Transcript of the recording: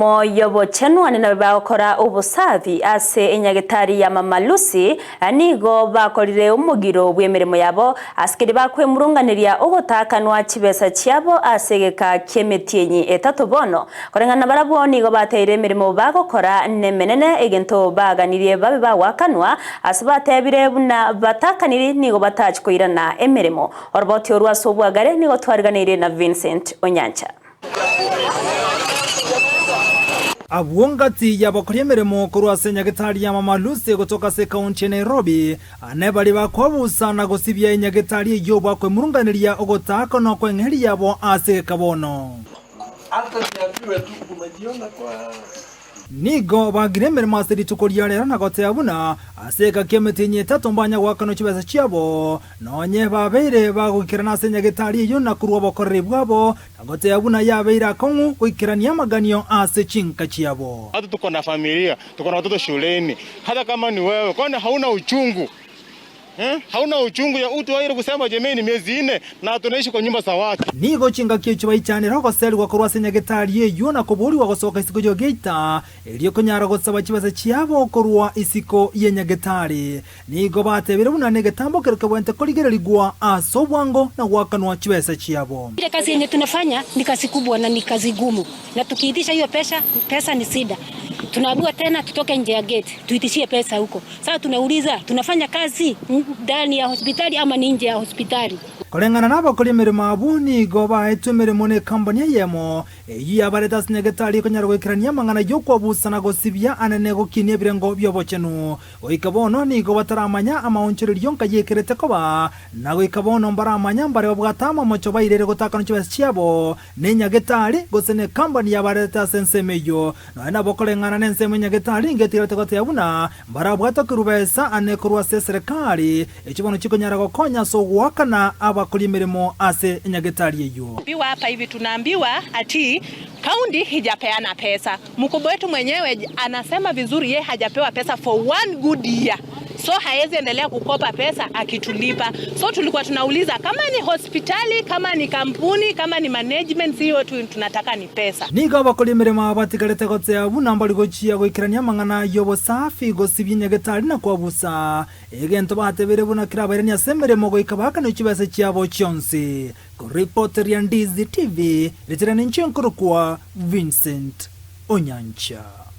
emirimo yobochenu anene bakora obusafi ase enyagitari ya Mama Lucy nigo bakorire umugiro bw'emirimo yabo asikiri bakwemurunganiria ogotakanwa chibesa chiabo asegeka kemetienyi etatu bono korengana barabo nigo bateire emirimo bagokora nemenene egento baganirie babe bawakanwa asibatebire buna batakaniri nigo batachikoirana emirimo orboti orwasobwagare nigo twariganire na Vincent Onyancha. Abwongati yabakorie emirimo kurwase nyagitari ya Mama Lucy gotoka se kaunti ya Nairobi ane bari bakwabusa na gosibya nyagitari iyo bakwemurunganiria ogotaka no kwengeri yabo ase kabono hata niambiwe tu umejiona kwa nigo bagire emirimo asiri tukoria rero na gotebuna aseka kemetienyi etatu mbanya gwakano chibesa chiabo nonye babeire bagukirana ase nyagitari iyo na kurwa bokorere bwabo na gotebuna yabeire akongu guikirania maganio ase chinka chiabo. Hata tuko na familia, tuko na watoto shuleni. Hata kama ni wewe, kwani hauna uchungu? Hauna uchungu ya utu waire kusema jemeni miezi 4 na tunaishi kwa nyumba za watu. Nigo chinga kicho baichane roko sel kwa kurwase nyagitari iyo na kuburi wa gosoka isiko jo geita eliyo kunyara gosaba chibasa chiabo kurwa isiko ye nyagitari nigo batebire buna negetambo kereka bwente koligererigwa asobwango na wakanwa chibesa chiabo. Ile kazi yenye tunafanya ni kazi kubwa na ni kazi gumu na tukiitisha hiyo pesa ni sida. Tunaambiwa tena tutoke nje ya gate tuitishie pesa huko. Sasa tunauliza tunafanya kazi ndani ya hospitali ama nje ya hospitali. Korengana nabakora emirimo abu nigo bahetu emirimo ne kampani yemo eyi abareta nyagitari konyara gwikirania mangana yo kwabusana gosibya anene gokinie birengo byobochenu oikabono nigo bataramanya amaonchererio nkayekerete koba nago ikabono mbaramanya mbare bwatama mocho bairere gotakana chibesa chiabo ne nyagitari gosene kampani yabareta sensemeyo no na bokorengana nenseme nyagitari ngetirete gotebuna mbara bwatakurubesa ane kurwa serikali ekibono chikonyara gokonya so gwakana bakoli emirimo ase nyagitari iyo. Biwa hapa hivi tunaambiwa ati kaunti hijapeana pesa. Mkubwa wetu mwenyewe anasema vizuri yeye hajapewa pesa for one good year. So haezi endelea kukopa pesa akitulipa. So tulikuwa tunauliza kama ni hospitali, kama ni kampuni, kama ni management hiyo tunataka ni pesa. Nigo bakoli emirimo abatigarete gotse abuna mbali gochia gwikirania mangana yobo safi gosibye nyagitari na kwabusa egento batebere buna kirabere nya semeremo goikabaka no chibese chiabo chonse ko reporter ya Ndizi TV retirani nchenkuru kwa Vincent Onyancha.